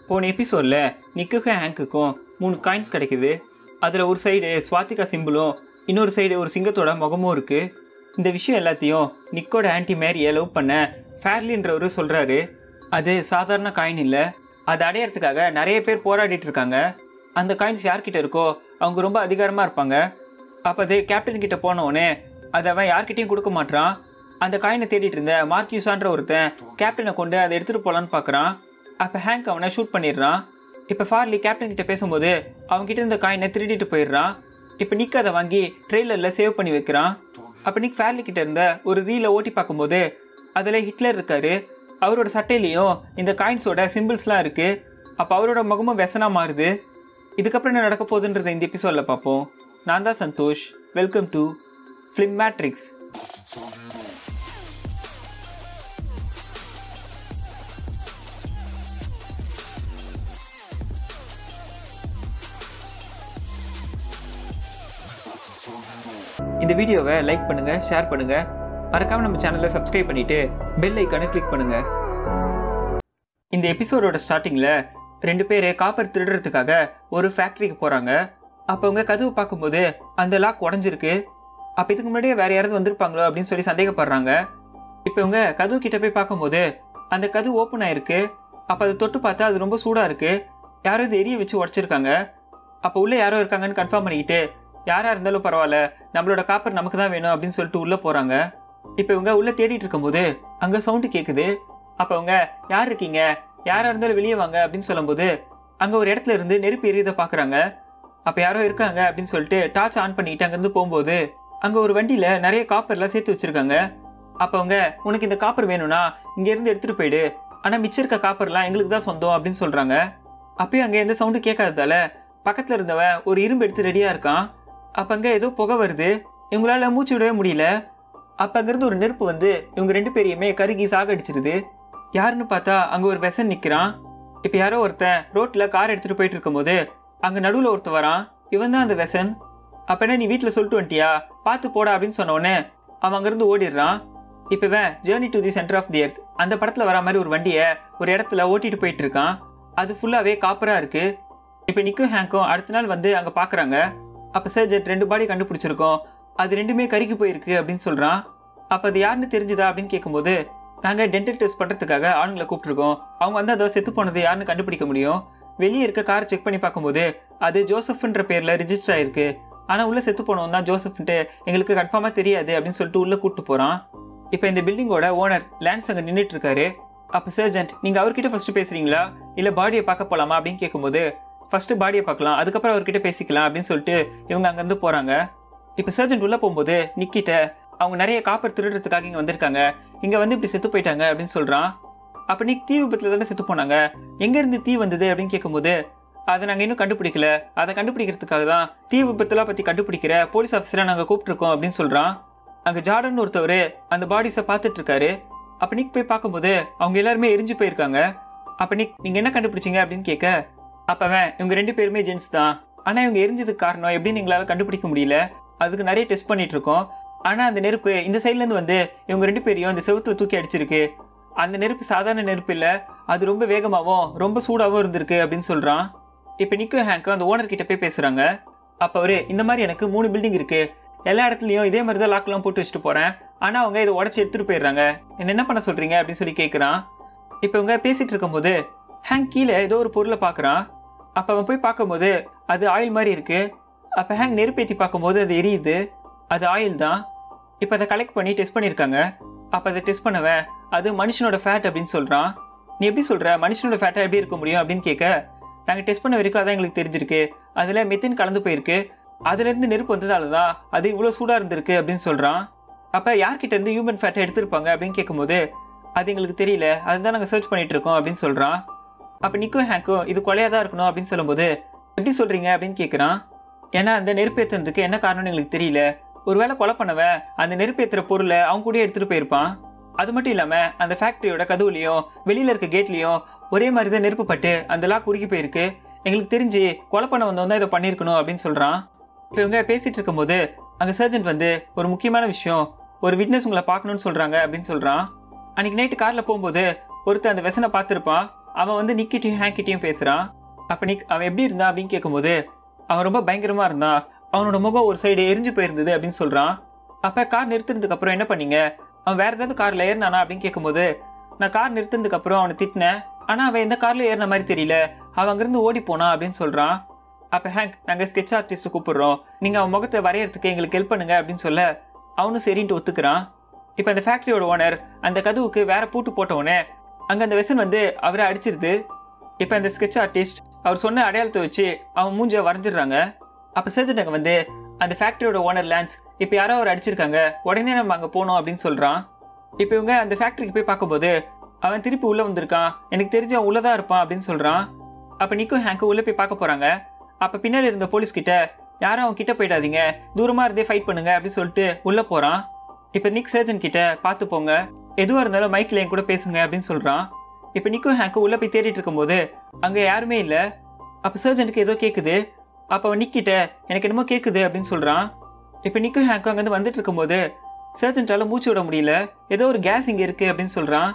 போன எபிசோடில் நிக்குக்கும் ஹேங்குக்கும் 3 காயின்ஸ் கிடைக்குது. அதில் ஒரு சைடு ஸ்வாதிகா சிம்பிளும் இன்னொரு சைடு ஒரு சிங்கத்தோட முகமும் இருக்குது. இந்த விஷயம் எல்லாத்தையும் நிக்கோட ஆன்டி மேரியை லவ் பண்ண ஃபேர்லின்றவர் சொல்கிறாரு. அது சாதாரண காயின் இல்லை, அதை அடையிறதுக்காக நிறைய பேர் போராடிட்டு இருக்காங்க. அந்த காயின்ஸ் யார்கிட்ட இருக்கோ அவங்க ரொம்ப அதிகாரமாக இருப்பாங்க. அப்போ அது கேப்டன் கிட்ட போனவுடனே அதை அவன் யார்கிட்டையும் கொடுக்க மாட்டான். அந்த காயினை தேடிட்டு இருந்த மார்க்யூஸான்ற ஒருத்தன் கேப்டனை கொண்டு அதை எடுத்துகிட்டு போகலான்னு பார்க்குறான். அப்போ ஹேங்க் அவனை ஷூட் பண்ணிடுறான். இப்போ ஃபார்லி கேப்டன் கிட்ட பேசும்போது அவங்ககிட்ட இருந்த காயினை திருடிட்டு போயிடுறான். இப்போ நிக் அதை வாங்கி ட்ரெய்லரில் சேவ் பண்ணி வைக்கிறான். அப்போ நிக் ஃபேர்லி கிட்ட இருந்த ஒரு ரீலை ஓட்டி பார்க்கும்போது அதில் ஹிட்லர் இருக்காரு. அவரோட சட்டையிலையும் இந்த காயின்ஸோட சிம்பிள்ஸ்லாம் இருக்குது. அப்போ அவரோட முகமும் வெசனா மாறுது. இதுக்கப்புறம் என்ன நடக்க போகுதுன்றதை இந்த எபிசோடில் பார்ப்போம். நான் தான் Santosh. Welcome to Film Matrix. இந்த வீடியோவை லைக் பண்ணுங்க, ஷேர் பண்ணுங்க, மறக்காம நம்ம சேனலை சப்ஸ்கிரைப் பண்ணிட்டு பெல் ஐக்கானை கிளிக் பண்ணுங்க. இந்த எபிசோடோட ஸ்டார்டிங்ல 2 பேர் காப்பர் திருடுறதுக்காக ஒரு ஃபேக்டரிக்கு போறாங்க. அப்போ அவங்க கதவு பார்க்கும்போது அந்த லாக் உடஞ்சிருக்கு. அப்போ இதுக்கு முன்னாடியே வேற யாராவது வந்திருப்பாங்களோ அப்படின்னு சொல்லி சந்தேகப்படுறாங்க. இப்போ இவங்க கதவு கிட்ட போய் பார்க்கும்போது அந்த கதவு ஓப்பன் ஆயிருக்கு. அப்போ அதை தொட்டு பார்த்தா அது ரொம்ப சூடாக இருக்கு. யாரோ இது எரிய வச்சு உடச்சிருக்காங்க. அப்போ உள்ளே யாரோ இருக்காங்கன்னு கன்ஃபார்ம் பண்ணிக்கிட்டு யாராக இருந்தாலும் பரவாயில்ல, நம்மளோட காப்பர் நமக்கு தான் வேணும் அப்படின்னு சொல்லிட்டு உள்ளே போகிறாங்க. இப்போ இவங்க உள்ளே தேடிட்டு இருக்கும்போது அங்கே சவுண்டு கேட்குது. அப்போ அவங்க யார் இருக்கீங்க, யாராக இருந்தாலும் வெளியே வாங்க அப்படின்னு சொல்லும்போது அங்கே ஒரு இடத்துல இருந்து நெருப்பு எரியதை பார்க்குறாங்க. அப்போ யாரோ இருக்காங்க அப்படின்னு சொல்லிட்டு டார்ச் ஆன் பண்ணிட்டு அங்கேருந்து போகும்போது அங்கே ஒரு வண்டியில் நிறைய காப்பர்லாம் சேர்த்து வச்சுருக்காங்க. அப்போ அவங்க உனக்கு இந்த காப்பர் வேணும்னா இங்கேருந்து எடுத்துகிட்டு போயிடு, ஆனால் மிச்சம் இருக்க காப்பர்லாம் எங்களுக்கு தான் சொந்தம் அப்படின்னு சொல்கிறாங்க. அப்பயும் அங்கே எந்த சவுண்டு கேட்காததால பக்கத்தில் இருந்தவன் ஒரு இரும்பு எடுத்து ரெடியாக இருக்கான். அப்போ அங்கே ஏதோ புகை வருது. இவங்களால மூச்சு விடவே முடியல. அப்போ அங்கேருந்து ஒரு நெருப்பு வந்து இவங்க 2 பேரையுமே கருகி சாகடிச்சிருது. யாருன்னு பார்த்தா அங்கே ஒரு வெசன் நிற்கிறான். இப்போ யாரோ ஒருத்தன் ரோட்டில் கார் எடுத்துகிட்டு போயிட்டு இருக்கும்போது அங்கே நடுவில் ஒருத்தன் வரான். இவன் தான் அந்த வெசன். அப்போனா நீ வீட்டில் சொல்லிட்டு வந்துட்டியா, பார்த்து போடா அப்படின்னு சொன்னோடனே அவன் அங்கேருந்து ஓடிடுறான். இப்போ இவன் Journey to the Centre of the Earth அந்த படத்தில் வர மாதிரி ஒரு வண்டியை ஒரு இடத்துல ஓட்டிட்டு போயிட்டு இருக்கான். அது ஃபுல்லாகவே காப்பராக இருக்குது. இப்போ நிக்கும் ஹேங்கும் அடுத்த நாள் வந்து அங்கே பார்க்குறாங்க. அப்போ சர்ஜென்ட் 2 பாடி கண்டுபிடிச்சிருக்கோம், அது 2மே கருகி போயிருக்கு அப்படின்னு சொல்கிறான். அப்போ அது யாருன்னு தெரிஞ்சுதா அப்படின்னு கேட்கும்போது நாங்கள் டென்டல் டெஸ்ட் பண்ணுறதுக்காக ஆளுங்களை கூப்பிட்ருக்கோம், அவங்க வந்து அதை செத்து போனது யாருன்னு கண்டுபிடிக்க முடியும். வெளியே இருக்க காரை செக் பண்ணி பார்க்கும்போது அது ஜோசப்ன்ற பேரில் ரிஜிஸ்டர் ஆயிருக்கு, ஆனால் உள்ளே செத்து போனவன் தான் ஜோசப்ன்ட்டு எங்களுக்கு கன்ஃபார்மாக தெரியாது அப்படின்னு சொல்லிட்டு உள்ளே கூப்பிட்டு போகிறான். இப்போ இந்த பில்டிங்கோட ஓனர் லான்ஸ் அங்கே நின்றுட்டு இருக்காரு. அப்போ சர்ஜென்ட் நீங்கள் அவர்கிட்ட ஃபஸ்ட்டு பேசுகிறீங்களா இல்லை பாடியை பார்க்க போகலாமா அப்படின்னு கேட்கும்போது ஃபஸ்ட்டு பாடியை பார்க்கலாம், அதுக்கப்புறம் அவர்கிட்ட பேசிக்கலாம் அப்படின்னு சொல்லிட்டு இவங்க அங்கேருந்து போகிறாங்க. இப்போ சர்ஜென்ட் உள்ளே போகும்போது நிக்கிட்ட அவங்க நிறைய காப்பர் திருடுறதுக்காக இங்கே வந்திருக்காங்க, இங்கே வந்து இப்படி செத்து போயிட்டாங்க அப்படின்னு சொல்கிறான். அப்போ நிக் தீ விபத்தில் தானே செத்து போனாங்க, எங்கேருந்து தீ வந்தது அப்படின்னு கேட்கும்போது அதை நாங்கள் இன்னும் கண்டுபிடிக்கல, அதை கண்டுபிடிக்கிறதுக்காக தான் தீ விபத்துலாம் பற்றி கண்டுபிடிக்கிற போலீஸ் ஆஃபீஸரை நாங்கள் கூப்பிட்ருக்கோம் அப்படின்னு சொல்கிறான். அங்கே ஜார்டன் ஒருத்தவர் அந்த பாடிஸை பார்த்துட்டு இருக்காரு. அப்போ நிக் போய் பார்க்கும்போது அவங்க எல்லாருமே எரிஞ்சு போயிருக்காங்க. அப்போ நிக் நீங்கள் என்ன கண்டுபிடிச்சிங்க அப்படின்னு கேட்க அப்போவன் இவங்க 2 பேருமே ஜென்ஸ் தான், ஆனால் இவங்க எரிஞ்சதுக்கு காரணம் எப்படின்னு எங்களால் கண்டுபிடிக்க முடியல, அதுக்கு நிறைய டெஸ்ட் பண்ணிட்டு இருக்கோம். ஆனால் அந்த நெருப்பு இந்த சைட்லேருந்து வந்து இவங்க 2 பேரையும் இந்த செவுத்துல தூக்கி அடிச்சிருக்கு. அந்த நெருப்பு சாதாரண நெருப்பு இல்லை, அது ரொம்ப வேகமாகவும் ரொம்ப சூடாகவும் இருந்திருக்கு அப்படின்னு சொல்கிறான். இப்போ நிக்கும் ஹேங்க்கும் அந்த ஓனர் கிட்ட போய் பேசுகிறாங்க. அப்போ அவர் இந்த மாதிரி எனக்கு 3 பில்டிங் இருக்குது, எல்லா இடத்துலையும் இதே மாதிரி தான் லாக்லாம் போட்டு வச்சுட்டு போகிறேன், ஆனால் அவங்க இதை உடச்சி எடுத்துகிட்டு போயிடுறாங்க, என்ன பண்ண சொல்கிறீங்க அப்படின்னு சொல்லி கேட்குறான். இப்போ இவங்க பேசிகிட்டு இருக்கும்போது ஹேங்க் கீழே ஏதோ ஒரு பொருளை பார்க்குறான். அப்போ அவன் போய் பார்க்கும்போது அது ஆயில் மாதிரி இருக்குது. அப்போ ஹேங்க் நெருப்பேற்றி பார்க்கும்போது அது எரியுது, அது ஆயில் தான். இப்போ அதை கலெக்ட் பண்ணி டெஸ்ட் பண்ணியிருக்காங்க. அப்போ அதை டெஸ்ட் பண்ணவன் அது மனுஷனோட ஃபேட் அப்படின்னு சொல்கிறான். நீ எப்படி சொல்கிற, மனுஷனோட ஃபேட்டாக எப்படி இருக்க முடியும் அப்படின்னு கேட்க நாங்கள் டெஸ்ட் பண்ண வரைக்கும் அதான் எங்களுக்கு தெரிஞ்சிருக்கு, அதில் மெத்தின் கலந்து போயிருக்கு, அதுலேருந்து நெருப்பு வந்ததால தான் அது இவ்வளோ சூடாக இருந்திருக்கு அப்படின்னு சொல்கிறான். அப்போ யார்கிட்ட இருந்து ஹியூமன் ஃபேட்டை எடுத்திருப்பாங்க அப்படின்னு கேட்கும்போது அது எங்களுக்கு தெரியல, அதுதான் நாங்கள் சர்ச் பண்ணிட்டு இருக்கோம் அப்படின்னு சொல்கிறான். அப்போ நிக்கும் ஹேங்க்கும் இது கொலையாக தான் இருக்கணும் அப்படின்னு சொல்லும்போது எப்படி சொல்கிறீங்க அப்படின்னு கேட்குறான். ஏன்னா அந்த நெருப்பேற்றுறதுக்கு என்ன காரணம்னு எங்களுக்கு தெரியல, ஒருவேளை கொலை பண்ணவன் அந்த நெருப்பேற்றுற பொருளை அவங்க கூட எடுத்துகிட்டு போயிருப்பான். அது மட்டும் இல்லாமல் அந்த ஃபேக்ட்ரியோட கதவுலையும் வெளியில் இருக்க கேட்லேயும் ஒரே மாதிரி தான் நெருப்பு பட்டு அந்த லாக் உருகி போயிருக்கு, எங்களுக்கு தெரிஞ்சு கொலை பண்ண வந்தவன் தான் இதை பண்ணியிருக்கணும் அப்படின்னு சொல்கிறான். இப்போ இவங்க பேசிகிட்டு இருக்கும்போது அங்கே சர்ஜென்ட் வந்து ஒரு முக்கியமான விஷயம், ஒரு விட்னஸ் உங்களை பார்க்கணும்னு சொல்கிறாங்க அப்படின்னு சொல்கிறான். அன்றைக்கி நைட்டு காரில் போகும்போது ஒருத்தர் அந்த வெசனை பார்த்துருப்பான். அவன் வந்து நிக்கிட்டையும் ஹேங்கிட்டையும் பேசுறான். அப்ப நிக் அவன் எப்படி இருந்தான் அப்படின்னு கேட்கும்போது அவன் ரொம்ப பயங்கரமா இருந்தான், அவனோட முகம் ஒரு சைடு எரிஞ்சு போயிருந்தது அப்படின்னு சொல்றான். அப்ப கார் நிறுத்தினதுக்கு அப்புறம் என்ன பண்ணீங்க, அவன் வேற ஏதாவது கார்ல ஏறினானா அப்படின்னு கேட்கும்போது நான் கார் நிறுத்தினதுக்கு அப்புறம் அவனை திட்டினேன், ஆனா அவன் எந்த கார்ல ஏறின மாதிரி தெரியல, அவன் அங்கிருந்து ஓடி போனான் அப்படின்னு சொல்றான். அப்ப ஹேங்க் நாங்க ஸ்கெட்ச் ஆர்டிஸ்ட் கூப்பிடுறோம், நீங்க அவன் முகத்தை வரையறதுக்கு எங்களுக்கு ஹெல்ப் பண்ணுங்க அப்படின்னு சொல்ல அவனும் சரின்ட்டு ஒத்துக்கிறான். இப்ப அந்த ஃபேக்டரியோட ஓனர் அந்த கதவுக்கு வேற பூட்டு போட்டவனே அங்க அந்த வெசன் வந்து அவரை அடிச்சிருது. இப்ப அந்த ஸ்கெட்ச் ஆர்டிஸ்ட் அவர் சொன்ன அடையாளத்தை வச்சு அவன் மூஞ்ச வரைஞ்சிடுறாங்க. அப்ப சர்ஜன் அங்க வந்து அந்த ஃபேக்டரியோட ஓனர் லான்ஸ் இப்ப யாரோ அவர் அடிச்சிருக்காங்க, உடனே நம்ம அங்க போனோம் அப்படின்னு சொல்றான். இப்ப இவங்க அந்த ஃபேக்டரிக்கு போய் பார்க்கும்போது அவன் திருப்பி உள்ள வந்திருக்கான், எனக்கு தெரிஞ்சு அவன் உள்ளதான் இருப்பான் அப்படின்னு சொல்றான். அப்ப நிக்கும் ஹேங்கும் உள்ள போய் பார்க்க போறாங்க. அப்ப பின்னாடி இருந்த போலீஸ் கிட்ட யாரும் அவன் கிட்ட போயிடாதீங்க, தூரமா இருந்தே ஃபைட் பண்ணுங்க அப்படின்னு சொல்லிட்டு உள்ள போறான். இப்ப நிக் சர்ஜன் கிட்ட பார்த்து போங்க, எதுவா இருந்தாலும் மைக்ல என் கூட பேசுங்க அப்படின்னு சொல்றான். இப்ப நிக்கும் ஹேங்கும் உள்ள போய் தேடிட்டு இருக்கும்போது அங்க யாருமே இல்ல. அப்ப சர்ஜனுக்கு ஏதோ கேக்குது. அப்ப அவன் நிக்கிட்ட எனக்கு என்னமோ கேக்குது அப்படின்னு சொல்றான். இப்ப நிக்கும் ஹேங்கும் அங்கிருந்து வந்துட்டு இருக்கும்போது சர்ஜன்ட்டால மூச்சு விட முடியல, ஏதோ ஒரு கேஸ் இங்க இருக்கு அப்படின்னு சொல்றான்.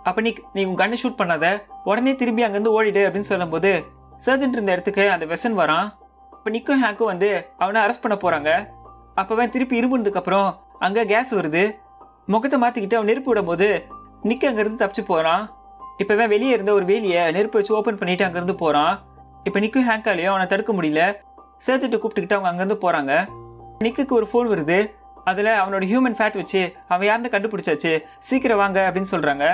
அப்ப நிக் நீ உன் கண்ணை ஷூட் பண்ணாத, உடனே திரும்பி அங்கிருந்து ஓடிடு அப்படின்னு சொல்லும் போது சர்ஜன் இருந்த இடத்துக்கு அந்த வெசன் வரான். இப்ப நிக்கும் ஹேங்கும் வந்து அவனை அரெஸ்ட் பண்ண போறாங்க. அப்பவன் திருப்பி இரும்புனதுக்கு அப்புறம் அங்க கேஸ் வருது, முகத்தை மாத்திக்கிட்டு அவன் நெருப்பு விடும் போது நிக் அங்க இருந்து தப்பிச்சு போறான். இப்பவன் வெளியே இருந்த ஒரு வேலியை நெருப்பு வச்சு ஓபன் பண்ணிட்டு அங்கிருந்து போறான். இப்ப நிக்கும் ஹேங்காலையும் அவனை தடுக்க முடியல, சர்ஜன்ட்ட கூப்பிட்டுக்கிட்டு அவங்க அங்கிருந்து போறாங்க. நிக்குக்கு ஒரு ஃபோன் வருது, அதுல அவனோட ஹியூமன் ஃபேட் வச்சு அவன் யாருன்னு கண்டுபிடிச்சாச்சு, சீக்கிரம் வாங்க அப்படின்னு சொல்றாங்க.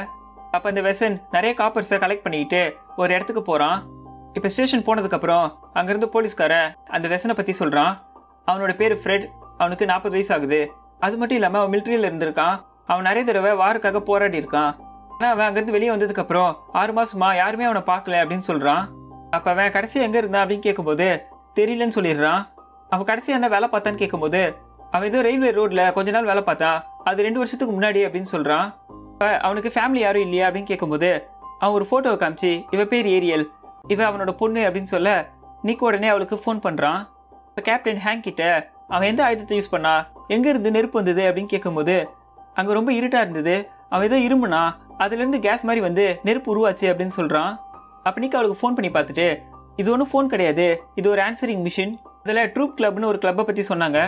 அப்ப அந்த வெசன் நிறைய காப்பர்ஸை கலெக்ட் பண்ணிக்கிட்டு ஒரு இடத்துக்கு போறான். இப்ப ஸ்டேஷன் போனதுக்கு அப்புறம் அங்கிருந்து போலீஸ்காரன் அந்த வெசனை பத்தி சொல்றான். அவனோட பேரு ஃப்ரெட், அவனுக்கு 40 வயசு ஆகுது, அது மட்டும் இல்லாம அவன் மிலிட்டரியில இருந்திருக்கான், அவன் நிறைய தடவை வாருக்காக போராடி இருக்கான், ஆனா அவன் அங்கிருந்து வெளியே வந்ததுக்கு அப்புறம் 6 மாசமா யாருமே அவனை பார்க்கல அப்படின்னு சொல்றான். அப்ப அவன் கடைசியா எங்க இருந்தான் அப்படின்னு கேட்கும்போது தெரியலன்னு சொல்லிடுறான். அவன் கடைசியா என்ன வேலை பார்த்தான்னு கேட்கும்போது அவன் ஏதோ ரயில்வே ரோட்ல கொஞ்ச நாள் வேலை பார்த்தான், அது 2 வருஷத்துக்கு முன்னாடி அப்படின்னு சொல்றான். அவனுக்கு ஃபேமிலி யாரும் இல்லையா அப்படின்னு கேட்கும்போது அவன் ஒரு போட்டோவை காமிச்சு இவ பேர் ஏரியல், இவ அவனோட பொண்ணு அப்படின்னு சொல்ல நிக் உடனே அவளுக்கு ஃபோன் பண்றான். இப்ப கேப்டன் ஹேங்க் கிட்ட அவன் எந்த ஆயுதத்தை யூஸ் பண்ணா, எங்க இருந்து நெருப்பு வந்தது அப்படின்னு கேட்கும்போது அங்க ரொம்ப இருட்டா இருந்தது, அவன் ஏதோ இருமுனா அதுல இருந்து கேஸ் மாதிரி வந்து நெருப்பு உருவாச்சு அப்படின்னு சொல்றான். அப்ப நிக் அவளுக்கு ஃபோன் பண்ணி பார்த்துட்டு இது ஒன்றும் ஃபோன் கிடையாது, இது ஒரு ஆன்சரிங் மிஷின், அதுல ட்ரூப் கிளப்னு ஒரு கிளப்பை பத்தி சொன்னாங்க,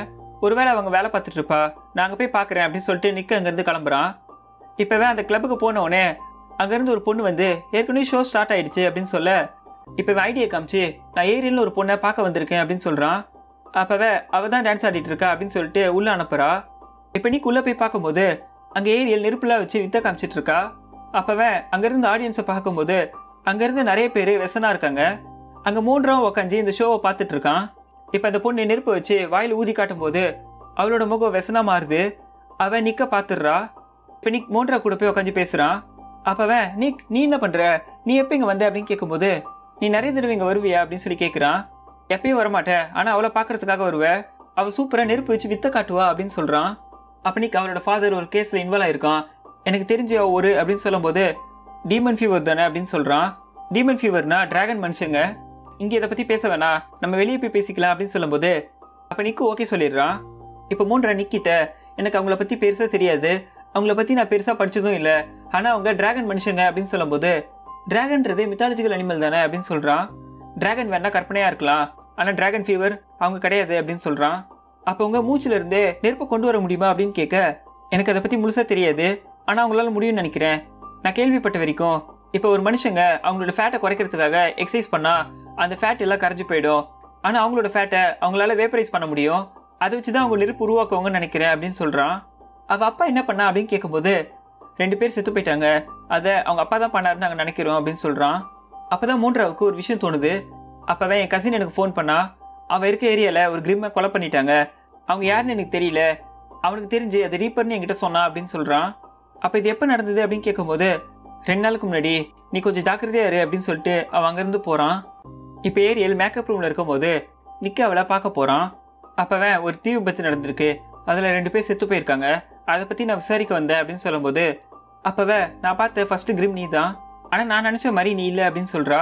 ஒருவேளை அவங்க வேலை பார்த்துட்டு இருப்பா, நாங்க போய் பாக்குறேன் அப்படின்னு சொல்லிட்டு நிக் அங்கிருந்து கிளம்புறான். இப்பவே அந்த கிளப்புக்கு போன உடனே அங்கிருந்து ஒரு பொண்ணு வந்து ஏற்கனவே ஷோ ஸ்டார்ட் ஆயிடுச்சு அப்படின்னு சொல்ல இப்பவே ஐடியா காமிச்சு நான் ஏரியல்னு ஒரு பொண்ணை பார்க்க வந்திருக்கேன் அப்படின்னு சொல்றான். அப்பவே அவ தான் டான்ஸ் ஆடிட்டு இருக்கா அப்படின்னு சொல்லிட்டு உள்ள அனுப்புறா. இப்ப நிக் உள்ள போய் பார்க்கும்போது அங்க ஏரியல் நெருப்புலாம் வச்சு வித்த காமிச்சிட்டு இருக்கா. அப்பவே அங்கிருந்து ஆடியன்ஸை பார்க்கும்போது அங்கிருந்து நிறைய பேர் வெசனா இருக்காங்க. அங்க 3 ரவுண்ட் உட்காந்து இந்த ஷோவை பார்த்துட்டு இருக்கான். இப்ப அந்த பொண்ணு நெருப்பு வச்சு வாயில ஊதி காட்டும் போது அவளோட முகம் வெசனா மாறுது. அவன் நிக்க பாத்துடுறா. இப்ப நிக் மோன்ரா கூட போய் உட்காந்து பேசுறான். அப்பவன் நிக் நீ என்ன பண்ற, நீ எப்ப இங்க வந்த அப்படின்னு கேட்கும்போது நீ நிறைய தடவை இங்க வருவியா அப்படின்னு சொல்லி கேட்கிறான். எப்பயும் வரமாட்டேன், ஆனா அவளை பாக்குறதுக்காக வருவ, அவ சூப்பரா நெருப்பு வச்சு வித்த காட்டுவா அப்படின்னு சொல்றான். அப்ப நிக் அவளோட ஃபாதர் ஒரு கேஸ்ல இன்வால்வ் ஆயிருக்கான், எனக்கு தெரிஞ்ச ஒரு அப்படின்னு சொல்லும் போது டீமன் ஃபீவர் தானே அப்படின்னு சொல்றான். டீமன் ஃபீவர்னா டிராகன் மனுஷங்க, இங்க இதை பத்தி பேச வேணாம், நம்ம வெளியே போய் பேசிக்கலாம் அப்படின்னு சொல்லும் போது அப்ப நிக்கு ஓகே சொல்லிடுறான். இப்ப மூன்றா நிக்கிட்ட எனக்கு அவங்கள பத்தி பெருசா தெரியாது, அவங்கள பத்தி நான் பெருசா படிச்சதும் இல்ல, ஆனா அவங்க டிராகன் மனுஷங்க அப்படின்னு சொல்லும் போது டிராகன்றது மித்தாலஜிக்கல் அனிமல் தானே அப்படின்னு சொல்றான். டிராகன் வேணா கற்பனையா இருக்கலாம், ஆனா டிராகன் ஃபீவர் அவங்க கிடையாது அப்படின்னு சொல்றான். அப்ப உங்க மூச்சுல இருந்து நெருப்பை கொண்டு வர முடியுமா அப்படின்னு கேட்க எனக்கு அதை பத்தி முழுசா தெரியாது, ஆனா அவங்களால முடியும்னு நினைக்கிறேன், நான் கேள்விப்பட்ட வரைக்கும் இப்ப ஒரு மனுஷங்க அவங்களோட ஃபேட்டை குறைக்கிறதுக்காக எக்ஸசைஸ் பண்ணா அந்த ஃபேட் எல்லாம் கரைஞ்சு போயிடும், ஆனா அவங்களோட ஃபேட்டை அவங்களால வேப்பரைஸ் பண்ண முடியும், அதை வச்சுதான் அவங்க நெருப்பு உருவாக்குவாங்கன்னு நினைக்கிறேன் அப்படின்னு சொல்றான். அவ அப்பா என்ன பண்ணா அப்படின்னு கேட்கும்போது 2 பேர் செத்து போயிட்டாங்க, அதை அவங்க அப்பா தான் பண்ணாருன்னு நாங்க நினைக்கிறோம் அப்படின்னு சொல்றான். அப்பதான் மூன்றாவுக்கு ஒரு விஷயம் தோணுது. அப்பவே என் கசின் எனக்கு ஃபோன் பண்ணா, அவன் இருக்க ஏரியால ஒரு கிரிம்மை கொலை பண்ணிட்டாங்க, அவங்க யாருன்னு எனக்கு தெரியல, அவனுக்கு தெரிஞ்சு அது ரீப்பர்னு என்கிட்ட சொன்னா அப்படின்னு சொல்றான். அப்ப இது எப்ப நடந்தது அப்படின்னு கேட்கும்போது 2 நாளுக்கு முன்னாடி, நீ கொஞ்சம் ஜாக்கிரதையா இரு அப்படின்னு சொல்லிட்டு அவன் அங்கிருந்து போறான். இப்ப ஏரியல் மேக்கப் ரூம்ல இருக்கும் போது நிக்க அவளை பார்க்க போறான். அப்பவன் ஒரு தீ விபத்து நடந்திருக்கு, அதுல 2 பேர் செத்து போயிருக்காங்க, அதை பத்தி நான் விசாரிக்க வந்தேன் அப்படின்னு சொல்லும் போது அப்பவே நான் பார்த்த ஃபர்ஸ்ட் கிரிம் நீ தான், ஆனா நான் நினைச்ச மாதிரி நீ இல்லை அப்படின்னு சொல்றா.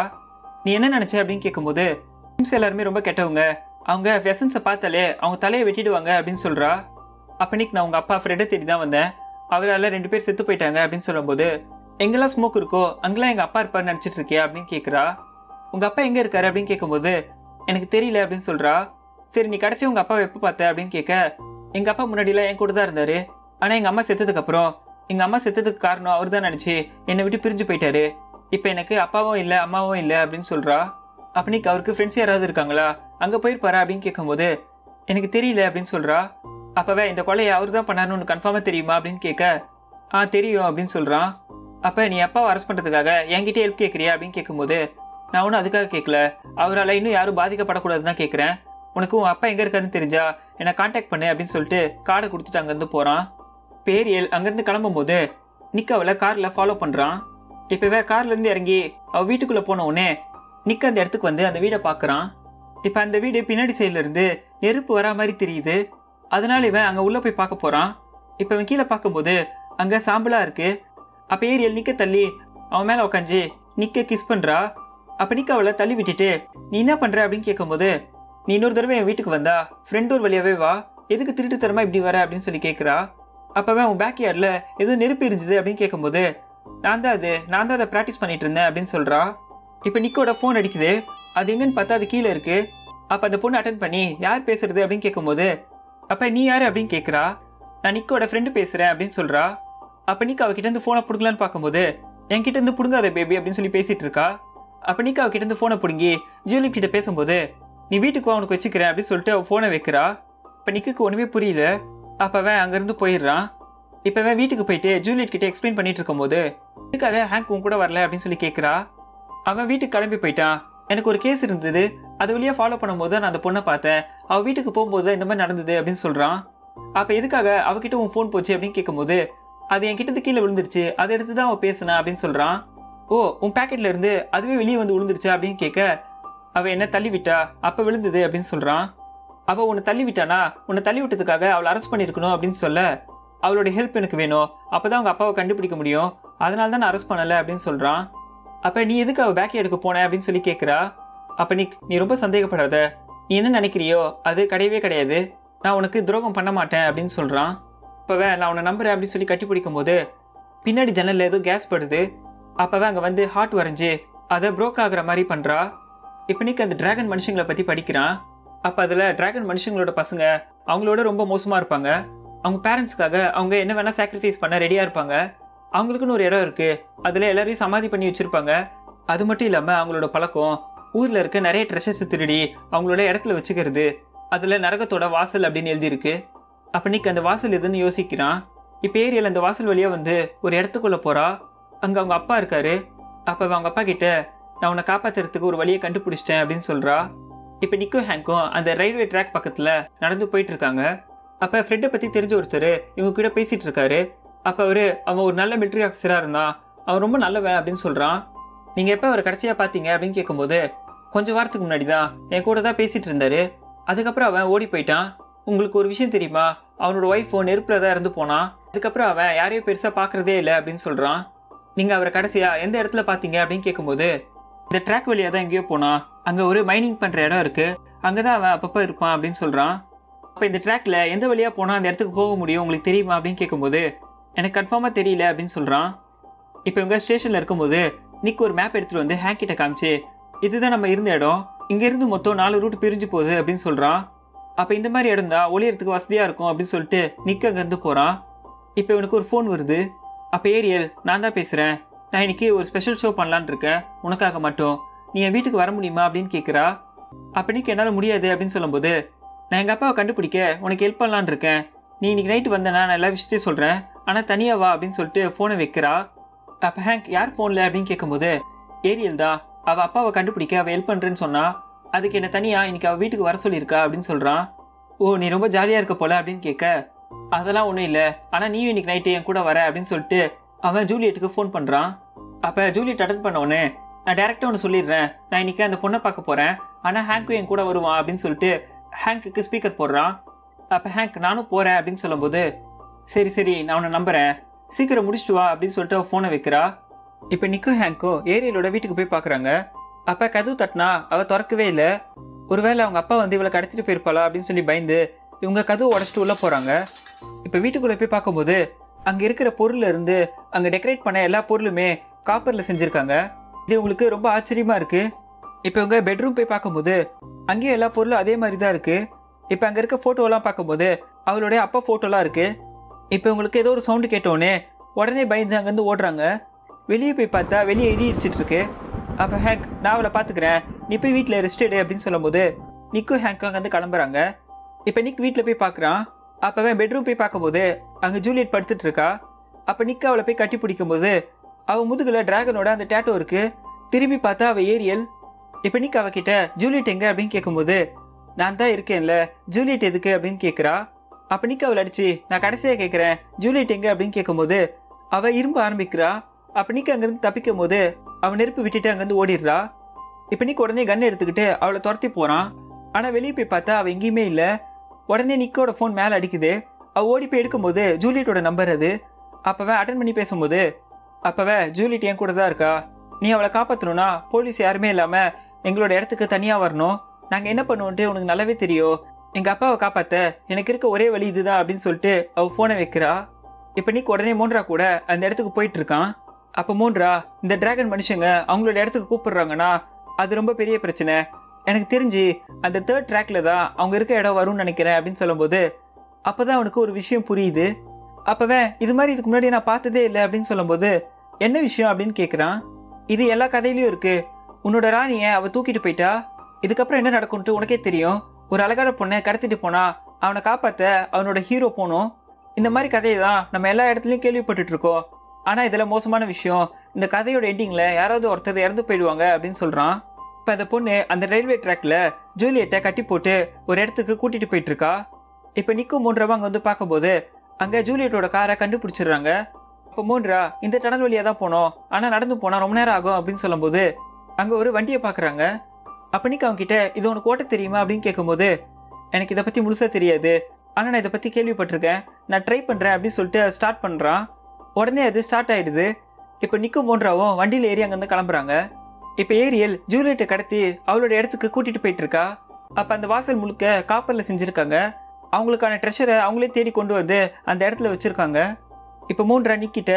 நீ என்ன நினைச்ச அப்படின்னு கேட்கும்போது கிரிம்ஸ் எல்லாருமே ரொம்ப கெட்டவங்க, அவங்க வெசன்ஸை பார்த்தாலே அவங்க தலையை வெட்டிடுவாங்க அப்படின்னு சொல்றா. அப்ப நிக் நான் உங்க அப்பா ஃப்ரெட்டை தேடி தான் வந்தேன், அவரால் 2 பேர் செத்து போயிட்டாங்க அப்படின்னு சொல்லும் போது எங்கெல்லாம் ஸ்மோக் இருக்கோ அங்கெல்லாம் எங்கள் அப்பா இருப்பாருன்னு நினச்சிட்டு இருக்கியா அப்படின்னு கேட்குறா. உங்கள் அப்பா எங்கே இருக்காரு அப்படின்னு கேட்கும்போது எனக்கு தெரியல அப்படின்னு சொல்கிறா. சரி நீ கடைசி உங்கள் அப்பாவை எப்போ பார்த்த அப்படின்னு கேட்க, எங்கள் அப்பா முன்னாடிலாம் என் கூட தான் இருந்தார். ஆனால் எங்கள் அம்மா செத்ததுக்கப்புறம் எங்கள் அம்மா செத்ததுக்கு காரணம் அவர் தான் நினச்சி என்னை விட்டு பிரிஞ்சு போயிட்டாரு. இப்போ எனக்கு அப்பாவும் இல்லை அம்மாவும் இல்லை அப்படின்னு சொல்கிறா. அப்படிக்கு அவருக்கு ஃப்ரெண்ட்ஸ் யாராவது இருக்காங்களா, அங்கே போயிருப்பாரா அப்படின்னு கேட்கும்போது எனக்கு தெரியல அப்படின்னு சொல்கிறா. அப்போவே இந்த கொலையை அவர் தான் பண்ணாருன்னு கன்ஃபார்மாக தெரியுமா அப்படின்னு கேட்க, தெரியும் அப்படின்னு சொல்கிறான். அப்போ நீ அப்பாவை அரெஸ்ட் பண்ணுறதுக்காக என்கிட்ட ஹெல்ப் கேட்குறியா அப்படின்னு கேட்கும்போது நான் ஒன்றும் அதுக்காக கேட்கல, அவரால் இன்னும் யாரும் பாதிக்கப்படக்கூடாதுன்னு தான் கேட்குறேன். உனக்கு உன் அப்பா எங்கே இருக்காருன்னு தெரிஞ்சா என்னை கான்டாக்ட் பண்ணு அப்படின்னு சொல்லிட்டு கார்டை கொடுத்துட்டு அங்கேருந்து போகிறான். பேரியல் அங்கேருந்து கிளம்பும்போது நிக் அவளை காரில் ஃபாலோ பண்ணுறான். இப்போவே கார்லேருந்து இறங்கி அவள் வீட்டுக்குள்ளே போன உடனே நிக் அந்த இடத்துக்கு வந்து அந்த வீடை பார்க்குறான். இப்போ அந்த வீடு பின்னாடி சைட்லேருந்து நெருப்பு வரா மாதிரி தெரியுது. அதனால இவன் அங்கே உள்ளே போய் பார்க்க போகிறான். இப்போ இவன் கீழே பார்க்கும்போது அங்கே சாம்பலாக இருக்குது. அப்போ ஏரியல் நிக்க தள்ளி அவன் மேலே உட்காந்து நிக்க கிஸ் பண்ணுறா. அப்போ நிக்க அவளை தள்ளி விட்டுட்டு நீ என்ன பண்ணுற அப்படின்னு கேட்கும்போது நீ இன்னொரு தடவை என் வீட்டுக்கு வந்தா ஃப்ரெண்ட் டோர் வழியாவே வா, எதுக்கு திருட்டு தரமா இப்படி வர அப்படின்னு சொல்லி கேட்குறா. அப்போவே அவன் பேக் யார்டில் எதுவும் நெருப்பு இருந்துது அப்படின்னு கேட்கும்போது நான் தான் அதை ப்ராக்டிஸ் பண்ணிட்டு இருந்தேன் அப்படின்னு சொல்கிறா. இப்போ நிக்கோட ஃபோன் அடிக்குது. அது எங்கன்னு பார்த்தா அது கீழே இருக்குது. அப்போ அந்த பொண்ணு அட்டன் பண்ணி யார் பேசுறது அப்படின்னு கேட்கும்போது அப்போ நீ யார் அப்படின்னு கேட்குறா. நான் நிக்கோட ஃப்ரெண்டு பேசுகிறேன் அப்படின்னு சொல்கிறா. அப்போ நிக்க அவகிட்டேருந்து ஃபோனை பிடுங்கலான்னு பார்க்கும்போது என்கிட்டேருந்து பிடுங்காத பேபி அப்படின்னு சொல்லி பேசிகிட்டு இருக்கா. அப்போ நிக்க அவகிட்டேருந்து ஃபோனை பிடுங்கி ஜூலியட் கிட்ட பேசும்போது நீ வீட்டுக்கு அவனுக்கு வச்சுக்கிறேன் அப்படின்னு சொல்லிட்டு அவள் ஃபோனை வைக்கிறா. இப்போ நிக்கு ஒன்றுமே புரியல. அப்போ அவன் அங்கேருந்து போயிடுறான். இப்போ அவன் வீட்டுக்கு போயிட்டு ஜூலியட் கிட்ட எக்ஸ்பிளைன் பண்ணிட்டு இருக்கும்போது இதுக்காக ஹேங்க் உன் கூட வரல அப்படின்னு சொல்லி கேட்குறா. அவன் வீட்டுக்கு கிளம்பி போயிட்டான். எனக்கு ஒரு கேஸ் இருந்தது, அது வழியாக ஃபாலோ பண்ணும்போது நான் அந்த பொண்ணை பார்த்தேன், அவள் வீட்டுக்கு போகும்போது தான் இந்த மாதிரி நடந்தது அப்படின்னு சொல்கிறான். அப்போ எதுக்காக அவகிட்ட உன் ஃபோன் போச்சு அப்படின்னு கேட்கும்போது அது என்கிட்ட கீழே விழுந்துருச்சு, அதை எடுத்து தான் அவள் பேசினா அப்படின்னு சொல்கிறான். ஓ உன் பேக்கெட்ல இருந்து அதுவே வெளியே வந்து விழுந்துருச்சா அப்படின்னு கேட்க அவள் என்ன தள்ளி விட்டா, அப்போ விழுந்தது அப்படின்னு சொல்கிறான். அவள் உன்னை தள்ளி விட்டானா, உன்னை தள்ளி விட்டதுக்காக அவளை அரெஸ்ட் பண்ணியிருக்கணும் அப்படின்னு சொல்ல அவளோட ஹெல்ப் எனக்கு வேணும், அப்போ தான் அவங்க அப்பாவை கண்டுபிடிக்க முடியும், அதனால தான் நான் அரெஸ்ட் பண்ணலை அப்படின்னு சொல்கிறான். அப்போ நீ எதுக்கு அவள் பேக்கை எடுக்க போன அப்படின்னு சொல்லி கேட்குறா. அப்போ நீ ரொம்ப சந்தேகப்படாத, நீ என்ன நினைக்கிறியோ அது கிடையவே கிடையாது, நான் உனக்கு துரோகம் பண்ண மாட்டேன் அப்படின்னு சொல்கிறான். அப்போவே நான் உன்னை நம்புறேன் அப்படின்னு சொல்லி கட்டி பிடிக்கும் போது பின்னாடி ஜன்னலில் ஏதோ கேஸ் படுது. அப்போவே அங்கே வந்து ஹார்ட் வரைஞ்சி அதை ப்ரோக் ஆகுற மாதிரி பண்ணுறா. இப்போ நீக்கு அந்த டிராகன் மனுஷங்களை பற்றி படிக்கிறான். அப்போ அதில் டிராகன் மனுஷங்களோட பசங்க அவங்களோட ரொம்ப மோசமாக இருப்பாங்க. அவங்க பேரண்ட்ஸ்க்காக அவங்க என்ன வேணால் சாக்ரிஃபைஸ் பண்ண ரெடியாக இருப்பாங்க. அவங்களுக்குன்னு ஒரு இடம் இருக்குது, அதில் எல்லாரையும் சமாதி பண்ணி வச்சுருப்பாங்க. அது மட்டும் இல்லாமல் அவங்களோட பழக்கம் ஊரில் இருக்க நிறைய ட்ரெஷர்ஸ் திருடி அவங்களோட இடத்துல வச்சுக்கிறது. அதில் நரகத்தோட வாசல் அப்படின்னு எழுதியிருக்கு. அப்போ நீக்கு அந்த வாசல் எதுன்னு யோசிக்கிறான். இப்போ ஏரியாவில் அந்த வாசல் வழியாக வந்து ஒரு இடத்துக்குள்ளே போகிறா. அங்கே அவங்க அப்பா இருக்காரு. அப்போ அவங்க அப்பா கிட்ட நான் உன்னை காப்பாற்றுறதுக்கு ஒரு வழியை கண்டுபிடிச்சிட்டேன் அப்படின்னு சொல்கிறா. இப்போ நிக்கோ ஹேங்கும் அந்த ரயில்வே ட்ராக் பக்கத்தில் நடந்து போயிட்டு இருக்காங்க. அப்போ ஃப்ரெட்டை பற்றி தெரிஞ்ச ஒருத்தர் இவங்க கிட்ட பேசிகிட்டு இருக்காரு. அப்போ அவன் ஒரு நல்ல மிலிட்ரி ஆஃபீஸராக இருந்தான், அவன் ரொம்ப நல்லவன் அப்படின்னு சொல்கிறான். நீங்கள் எப்போ அவரை கடைசியாக பார்த்தீங்க அப்படின்னு கேட்கும்போது கொஞ்சம் வாரத்துக்கு முன்னாடி தான் என் கூட தான் பேசிகிட்டு இருந்தார், அதுக்கப்புறம் அவன் ஓடி போயிட்டான். உங்களுக்கு ஒரு விஷயம் தெரியுமா, அவனோட ஒய்ஃபோ நெருப்பில் தான் இறந்து போனான். அதுக்கப்புறம் அவன் யாரையும் பெருசாக பார்க்குறதே இல்லை அப்படின்னு சொல்கிறான். நீங்கள் அவரை கடைசியாக எந்த இடத்துல பார்த்தீங்க அப்படின்னு கேட்கும்போது இந்த ட்ராக் வழியாக தான் எங்கேயோ போனான், அங்கே ஒரு மைனிங் பண்ணுற இடம் இருக்குது, அங்கே தான் அவன் அப்பப்போ இருப்பான் அப்படின்னு சொல்கிறான். அப்போ இந்த ட்ராக்ல எந்த வழியாக போனால் அந்த இடத்துக்கு போக முடியும் உங்களுக்கு தெரியுமா அப்படின்னு கேட்கும்போது எனக்கு கன்ஃபார்மாக தெரியல அப்படின்னு சொல்கிறான். இப்போ இவங்க ஸ்டேஷனில் இருக்கும்போது நிக் ஒரு மேப் எடுத்துகிட்டு வந்து ஹேங்க் கிட்ட காமிச்சு இதுதான் நம்ம இருந்த இடம், இங்கேருந்து மொத்தம் 4 ரூட் பிரிஞ்சு போகுது அப்படின்னு சொல்கிறான். அப்போ இந்த மாதிரி இடம் தான் ஒளியறதுக்கு வசதியாக இருக்கும் அப்படின்னு சொல்லிட்டு நிக் அங்கேருந்து போகிறான். இப்போ இவனுக்கு ஒரு ஃபோன் வருது. அப்போ ஏரியல் நான் தான் பேசுகிறேன், நான் இன்னைக்கு ஒரு ஸ்பெஷல் ஷோ பண்ணலான்னு இருக்கேன், உனக்காக மட்டும் நீ என் வீட்டுக்கு வர முடியுமா அப்படின்னு கேட்குறா. அப்போ நிக் என்னால் முடியாது அப்படின்னு சொல்லும்போது நான் எங்கள் அப்பாவை கண்டுபிடிக்க உனக்கு ஹெல்ப் பண்ணலான்னு இருக்கேன், நீ இன்னைக்கு நைட்டு வந்தேன்னா நான் எல்லா விஷயத்தையும் சொல்கிறேன், ஆனால் தனியாக வா அப்படின்னு சொல்லிட்டு ஃபோனை வைக்கிறா. அப்போ ஹேங்க் யார் ஃபோனில் அப்படின்னு கேட்கும்போது ஏரியல் தான், அவள் அப்பாவை கண்டுபிடிக்க அவள் ஹெல்ப் பண்ணுறேன்னு சொன்னா, அதுக்கு என்ன தனியாக இன்னைக்கு அவள் வீட்டுக்கு வர சொல்லியிருக்கா அப்படின்னு சொல்கிறான். ஓ நீ ரொம்ப ஜாலியாக இருக்க போல அப்படின்னு கேட்க அதெல்லாம் ஒன்றும் இல்லை, ஆனால் நீயும் இன்னைக்கு நைட்டு என் கூட வர அப்படின்னு சொல்லிட்டு அவன் ஜூலியட்டுக்கு ஃபோன் பண்ணுறான். அப்போ ஜூலியட் அட்டன் பண்ண உடனே நான் டேரெக்டாக ஒன்று சொல்லிடுறேன், நான் இன்னைக்கு அந்த பொண்ணை பார்க்க போகிறேன், ஆனால் ஹேங்க்கும் என் கூட வருவான் அப்படின்னு சொல்லிட்டு ஹேங்க்குக்கு ஸ்பீக்கர் போடுறான். அப்போ ஹேங்க் நானும் போகிறேன் அப்படின்னு சொல்லும்போது சரி சரி நான் உன்னை நம்புகிறேன், சீக்கிரம் முடிச்சுட்டு வா அப்படின்னு சொல்லிட்டு அவள் ஃபோனை வைக்கிறா. இப்போ நிக்கோ ஹேங்கோ ஏரியலோட வீட்டுக்கு போய் பார்க்குறாங்க. அப்போ கதவு தட்டினா அவள் திறக்கவே இல்லை. ஒருவேளை அவங்க அப்பா வந்து இவளை கடத்திட்டு போயிருப்பாளா அப்படின்னு சொல்லி பயந்து இவங்க கதவு உடச்சிட்டு உள்ளே போகிறாங்க. இப்போ வீட்டுக்குள்ளே போய் பார்க்கும்போது அங்கே இருக்கிற பொருள்ல இருந்து அங்கே டெக்கரேட் பண்ண எல்லா பொருளுமே காப்பரில் செஞ்சுருக்காங்க. இது உங்களுக்கு ரொம்ப ஆச்சரியமாக இருக்குது. இப்போ இவங்க பெட்ரூம் போய் பார்க்கும்போது அங்கேயும் எல்லா பொருளும் அதே மாதிரி தான் இருக்குது. இப்போ அங்கே இருக்க ஃபோட்டோலாம் பார்க்கும்போது அவளுடைய அப்பா ஃபோட்டோலாம் இருக்குது. இப்போ உங்களுக்கு ஏதோ ஒரு சவுண்டு கேட்டோன்னே உடனே பயந்து அங்கேருந்து ஓடுறாங்க. வெளியே போய் பார்த்தா வெளியே இடி இடிச்சிட்டு இருக்கு. அப்போ ஹேங்க், நான் அவளை பார்த்துக்கிறேன், நீ போய் வீட்டில் ரெஸ்ட் எடு அப்படின்னு சொல்லும்போது நிக்கும் ஹேங்க்கும் அங்கேருந்து கிளம்புறாங்க. இப்போ நிக் வீட்டில் போய் பார்க்குறான். அப்போவே பெட்ரூம் போய் பார்க்கும்போது அங்கே ஜூலியட் படுத்துட்டு இருக்கா. அப்போ நிக் அவளை போய் கட்டி பிடிக்கும்போது அவள் முதுகில் டிராகனோட அந்த டேட்டோ இருக்கு. திரும்பி பார்த்தா அவள் ஏரியல். இப்போ நிக் அவகிட்ட ஜூலியட் எங்க அப்படின்னு கேட்கும்போது நான் தான் இருக்கேன்ல, ஜூலியட் எதுக்கு அப்படின்னு கேட்குறா. அப்போ நிக் அவளை அடிச்சு நான் கடைசியாக கேட்குறேன் ஜூலியட் எங்க அப்படின்னு கேட்கும்போது அவள் இரும்ப ஆரம்பிக்கிறா. அப்போ நிக் அங்கேருந்து தப்பிக்கும் போது அவன் நெருப்பு விட்டுட்டு அங்கேருந்து ஓடிடுறா. இப்போ நிக் உடனே கன் எடுத்துக்கிட்டு அவளை துரத்தி போகிறான். ஆனால் வெளியே போய் பார்த்தா அவள் எங்கேயுமே இல்லை. உடனே நிக்கோட ஃபோன் மேலே அடிக்குது. அவள் ஓடி போய் எடுக்கும்போது ஜூலியட்டோட நம்பர் அது. அப்போவே அட்டன் பண்ணி பேசும்போது அப்போவே ஜூலியட் என் கூட தான் இருக்கா, நீ அவளை காப்பாற்றணும்னா போலீஸ் யாருமே இல்லாமல் எங்களோட இடத்துக்கு தனியாக வரணும், நாங்கள் என்ன பண்ணுவோன்ட்டு உனக்கு நல்லாவே தெரியும், எங்கள் அப்பாவை காப்பாற்ற எனக்கு இருக்க ஒரே வழி இதுதான் அப்படின்னு சொல்லிட்டு அவள் ஃபோனை வைக்கிறா. இப்போ நிக் உடனே மோன்ரா கூட அந்த இடத்துக்கு போயிட்டு இருக்கான். அப்போ மோன்ரா, இந்த டிராகன் மனுஷங்க அவங்களோட இடத்துக்கு கூப்பிடுறாங்கன்னா அது ரொம்ப பெரிய பிரச்சனை, எனக்கு தெரிஞ்சு அந்த 3rd ட்ராக்ல தான் அவங்க இருக்க இடம் வரும்னு நினைக்கிறேன் அப்படின்னு சொல்லும்போது அப்போதான் அவனுக்கு ஒரு விஷயம் புரியுது. அப்போவே இது மாதிரி இதுக்கு முன்னாடி நான் பார்த்ததே இல்லை அப்படின்னு சொல்லும்போது என்ன விஷயம் அப்படின்னு கேட்குறான். இது எல்லா கதையிலையும் இருக்கு, உன்னோட ராணியை அவள் தூக்கிட்டு போயிட்டா, இதுக்கப்புறம் என்ன நடக்கும்ட்டு உனக்கே தெரியும், ஒரு அழகான பொண்ணை கடத்திட்டு போனா அவனை காப்பாற்ற அவனோட ஹீரோ போகணும், இந்த மாதிரி கதையை தான் நம்ம எல்லா இடத்துலையும் கேள்விப்பட்டுட்டு இருக்கோம், ஆனால் இதில் மோசமான விஷயம் இந்த கதையோட எண்டிங்கில் யாராவது ஒருத்தர் இறந்து போயிடுவாங்க அப்படின்னு சொல்கிறான். இப்போ அந்த பொண்ணு அந்த ரயில்வே ட்ராக்ல ஜூலியட்டை கட்டி போட்டு ஒரு இடத்துக்கு கூட்டிகிட்டு போயிட்டு இருக்கா. இப்போ நிக்கும் மோன்ராவை அங்கே வந்து பார்க்கும்போது அங்கே ஜூலியட்டோட காரை கண்டுபிடிச்சிடுறாங்க. அப்போ மோன்ரா, இந்த டனல் வழியாக தான் போனோம், ஆனால் நடந்து போனால் ரொம்ப நேரம் ஆகும் அப்படின்னு சொல்லும்போது அங்கே ஒரு வண்டியை பார்க்குறாங்க. அப்போ நிக்க அவங்க கிட்ட இது உனக்கு ஓட்ட தெரியுமா அப்படின்னு கேட்கும்போது எனக்கு இதை பற்றி முழுசாக தெரியாது, ஆனால் நான் இதை பற்றி கேள்விப்பட்டிருக்கேன், நான் ட்ரை பண்ணுறேன் அப்படின்னு சொல்லிட்டு ஸ்டார்ட் பண்ணுறான். உடனே அது ஸ்டார்ட் ஆகிடுது. இப்போ நிக்கும் மோன்ராவும் வண்டியில் ஏறி அங்கேருந்து கிளம்புறாங்க. இப்போ ஏரியல் ஜூலியட்டை கடத்தி அவளோட இடத்துக்கு கூட்டிகிட்டு போயிட்டு இருக்கா. அப்போ அந்த வாசல் முழுக்க காப்பரில் செஞ்சுருக்காங்க. அவங்களுக்கான ட்ரெஷரை அவங்களே தேடி கொண்டு வந்து அந்த இடத்துல வச்சுருக்காங்க. இப்போ மோன்ரா நிக்கிட்ட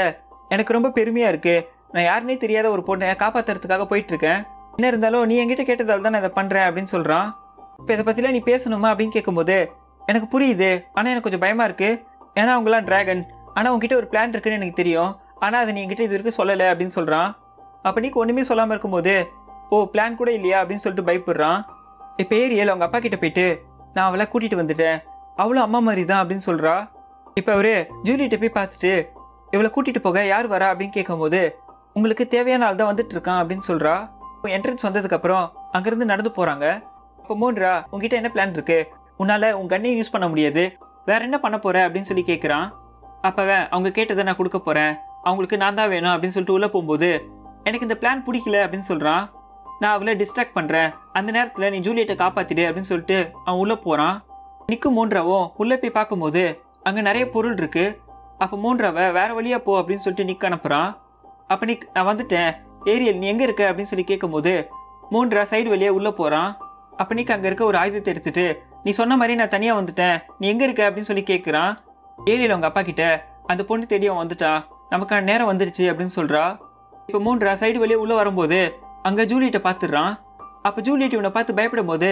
எனக்கு ரொம்ப பெருமையாக இருக்குது, நான் யாருன்னே தெரியாத ஒரு பொண்ணை காப்பாற்றுறதுக்காக போயிட்டுருக்கேன், என்ன இருந்தாலும் நீ என்கிட்ட கேட்டதால் தான் நான் இதை பண்ணுறேன் அப்படின்னு சொல்கிறான். இப்போ இதை பற்றிலாம் நீ பேசணுமா அப்படின்னு கேட்கும்போது எனக்கு புரியுது, ஆனால் எனக்கு கொஞ்சம் பயமாக இருக்குது, ஏன்னா அவங்களாம் டிராகன், ஆனால் உங்ககிட்ட ஒரு பிளான் இருக்குன்னு எனக்கு தெரியும், ஆனால் அதை நீ என்கிட்ட இது வரைக்கும் சொல்லலை அப்படின்னு சொல்கிறான். அப்போ நீக்கு ஒன்றுமே சொல்லாமல் இருக்கும்போது ஓ பிளான் கூட இல்லையா அப்படின்னு சொல்லிட்டு பயப்படுறான். இப்போ ஏரியல் அவங்க அப்பா கிட்ட போயிட்டு நான் அவளை கூட்டிகிட்டு வந்துட்டேன், அவளும் அம்மா மாதிரி தான் அப்படின்னு சொல்கிறா. இப்போ அவரு ஜூலியட்டை போய் பார்த்துட்டு இவளை கூட்டிகிட்டு போக யார் வரா அப்படின்னு கேட்கும்போது உங்களுக்கு தேவையான ஆள் தான் வந்துட்டு இருக்கான் அப்படின்னு சொல்கிறா. என்ட்ரன்ஸ் வந்ததுக்கப்புறம் அங்கேருந்து நடந்து போகிறாங்க. அப்போ மோன்ரா, உங்ககிட்ட என்ன பிளான் இருக்கு, உன்னால் உங்கள் கண்ணையும் யூஸ் பண்ண முடியாது, வேற என்ன பண்ண போகிற அப்படின்னு சொல்லி கேட்குறான். அப்போவே அவங்க கேட்டதை நான் கொடுக்க போகிறேன், அவங்களுக்கு நான் தான் வேணும் அப்படின்னு சொல்லிட்டு உள்ளே போகும்போது எனக்கு இந்த பிளான் பிடிக்கல அப்படின்னு சொல்கிறான். நான் அவளை டிஸ்ட்ராக்ட் பண்ணுறேன், அந்த நேரத்தில் நீ ஜூலியட்டை காப்பாற்றிடு அப்படின்னு சொல்லிட்டு அவன் உள்ளே போகிறான். நிக்கும் மோன்ராவும் உள்ளே போய் பார்க்கும்போது அங்கே நிறைய பொருள் இருக்குது. அப்போ மோன்ராவை வேறு வழியாக போ அப்படின்னு சொல்லிட்டு நிக் அனுப்புகிறான். அப்போ நிக் நான் வந்துட்டேன், ஏரியல் நீ எங்கே இருக்க அப்படின்னு சொல்லி கேட்கும்போது மோன்ரா சைடு வழியாக உள்ளே போகிறான். அப்போ நிக் அங்கே இருக்க ஒரு ஆயுதத்தை எடுத்துட்டு நீ சொன்ன மாதிரி நான் தனியாக வந்துட்டேன், நீ எங்கே இருக்க அப்படின்னு சொல்லி கேட்குறான். ஏரியல் அவங்க அப்பா கிட்ட அந்த பொண்ணு தேடி அவன் வந்துட்டா, நமக்கான நேரம் வந்துருச்சு அப்படின்னு சொல்கிறா. இப்போ மோன்ரா சைடு வழியாக உள்ளே வரும்போது அங்கே ஜூலியட்டை பார்த்துடுறான். அப்போ ஜூலியட் இவனை பார்த்து பயப்படும் போது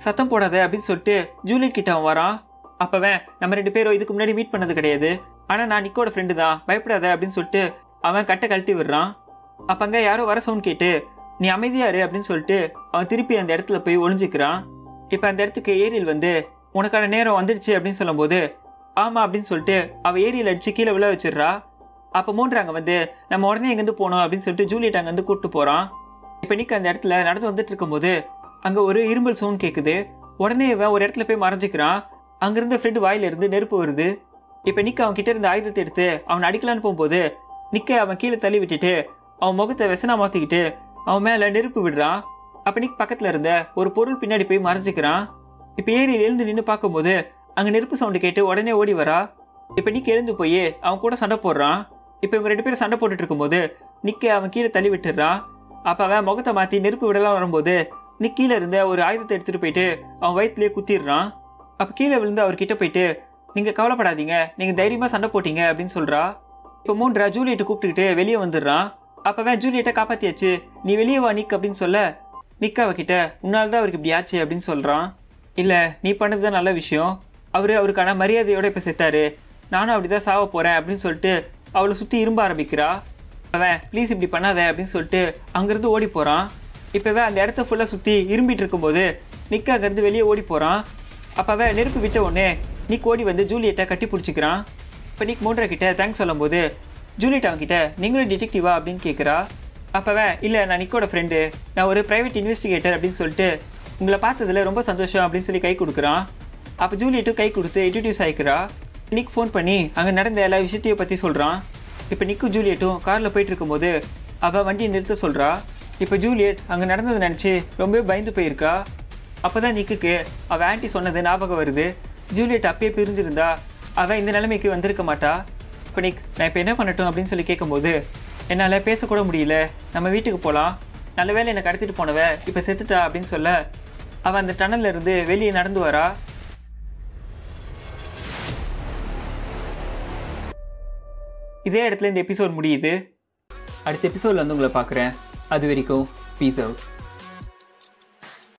சத்தம் போடாத அப்படின்னு சொல்லிட்டு ஜூலியட் கிட்ட அவன் வரான். அப்போவே நம்ம 2 பேரும் இதுக்கு முன்னாடி மீட் பண்ணது கிடையாது, ஆனால் நான் நிக்கோட ஃப்ரெண்டு தான், பயப்படாத அப்படின்னு சொல்லிட்டு அவன் கட்டை கழட்டி விடுறான். அப்போ அங்கே யாரோ வர சவுண்ட் கேட்டு நீ அமைதியாரு அப்படின்னு சொல்லிட்டு அவன் திருப்பி அந்த இடத்துல போய் ஒளிஞ்சிக்கிறான். இப்போ அந்த இடத்துக்கு ஏரியல் வந்து உனக்கான நேரம் வந்துடுச்சு அப்படின்னு சொல்லும்போது ஆமாம் அப்படின்னு சொல்லிட்டு அவள் ஏரியல் அடித்து கீழே விழ வச்சிடுறா. அப்போ மோன்றாங்க வந்து நம்ம உடனே எங்கேருந்து போனோம் அப்படின்னு சொல்லிட்டு ஜூலியட் அங்கேருந்து கூப்பிட்டு போகிறான். இப்போ நிக்க அந்த இடத்துல நடந்து வந்துட்டு இருக்கும்போது அங்கே ஒரு இரும்பல் சவுண்ட் கேட்குது. உடனே இவன் ஒரு இடத்துல போய் மறைஞ்சிக்கிறான். அங்கேருந்து ஃப்ரெண்டு வாயிலிருந்து நெருப்பு வருது. இப்போ நிக்க அவன் கிட்ட இருந்த ஆயுதத்தை எடுத்து அவனை அடிக்கலான்னு போகும்போது நிக்க அவன் கீழே தள்ளி விட்டுட்டு அவன் முகத்தை வெசனா மாற்றிக்கிட்டு அவன் மேலே நெருப்பு விடுறான். அப்போ நிக் பக்கத்தில் இருந்த ஒரு பொருள் பின்னாடி போய் மறைஞ்சிக்கிறான். இப்போ ஏரியில் எழுந்து நின்று பார்க்கும்போது அங்கே நெருப்பு சவுண்டு கேட்டு உடனே ஓடி வரா. இப்போ நிக் எழுந்து போய் அவன் கூட சண்டை போடுறான். இப்போ இவங்க 2 பேரும் சண்டை போட்டுட்டு இருக்கும்போது நிக்க அவன் கீழே தள்ளி விட்டுறான். அப்போ அவன் முகத்தை மாற்றி நெருப்பு விடலாம் வரும்போது நிக் கீழே இருந்த ஒரு ஆயுதத்தை எடுத்துகிட்டு போயிட்டு அவன் வயிற்றுலேயே குத்திடுறான். அப்போ கீழே விழுந்து அவர்கிட்ட போயிட்டு நீங்கள் கவலைப்படாதீங்க, நீங்கள் தைரியமாக சண்டை போட்டீங்க அப்படின்னு சொல்கிறா. இப்போ மூன்றா ஜூலியட்டை கூப்பிட்டுக்கிட்டு வெளியே வந்துடுறான். அப்போவே ஜூலியட்டை காப்பாற்றியாச்சு, நீ வெளியே வா நிக் அப்படின்னு சொல்ல, நிக் அவகிட்ட உன்னால தான் அவருக்கு இப்படி ஆச்சு அப்படின்னு சொல்கிறான். இல்லை, நீ பண்ணது தான் நல்ல விஷயம், அவருக்கான மரியாதையோடு இப்போ செத்தாரு, நானும் அப்படி தான் சாவ போகிறேன் அப்படின்னு சொல்லிட்டு அவளை சுற்றி இரும்ப ஆரம்பிக்கிறா. அவன் ப்ளீஸ் இப்படி பண்ணாத அப்படின்னு சொல்லிட்டு அங்கேருந்து ஓடி போகிறான். இப்போவே அந்த இடத்த ஃபுல்லாக சுற்றி இரும்பிட்டு இருக்கும்போது நிக் அங்கேருந்து வெளியே ஓடி போகிறான். அப்போவே நெருப்பு விட்ட உடனே நிக் ஓடி வந்து ஜூலியட்டை கட்டி பிடிச்சிக்கிறான். இப்போ நிக் மூன்றா கிட்ட தேங்க்ஸ் சொல்லும்போது ஜூலியட் அவன்கிட்ட நீங்களும் டிடெக்டிவா அப்படின்னு கேட்குறா. அப்போவே இல்லை, நான் நிக்கோட ஃப்ரெண்டு, நான் ஒரு ப்ரைவேட் இன்வெஸ்டிகேட்டர் அப்படின்னு சொல்லிட்டு உங்களை பார்த்ததில் ரொம்ப சந்தோஷம் அப்படின்னு சொல்லி கை கொடுக்குறான். அப்போ ஜூலியட்டும் கை கொடுத்து இன்ட்ரடியூஸ் ஆகிக்கிறா. நிக் ஃபோன் பண்ணி அங்கே நடந்த எல்லா விஷயத்தையும் பற்றி சொல்கிறான். இப்போ நிக்கும் ஜூலியட்டும் காரில் போயிட்டு இருக்கும்போது அவள் வண்டியை நிறுத்த சொல்கிறா. இப்போ ஜூலியட் அங்கே நடந்ததை நினச்சி ரொம்ப பயந்து போயிருக்கா. அப்போ தான் நிக்குக்கு அவள் ஆன்ட்டி சொன்னது ஞாபகம் வருது. ஜூலியட் அப்பயே பிரிஞ்சிருந்தா அவள் இந்த நிலைமைக்கு வந்திருக்க மாட்டா. இப்போ நிக், நான் இப்போ என்ன பண்ணட்டும் அப்படின்னு சொல்லி கேட்கும்போது என்னால் பேசக்கூட முடியல, நம்ம வீட்டுக்கு போகலாம், நல்ல வேலை என்னை கடத்திட்டு போனவ இப்போ செத்துட்டா அப்படின்னு சொல்ல அவள் அந்த டனல்ல இருந்து வெளியே நடந்து வரா. இதே இடத்துல இந்த எபிசோட் முடியுது. அடுத்த எபிசோடில் வந்து உங்களை பார்க்குறேன். அது வரைக்கும் பீஸ் அவுட்.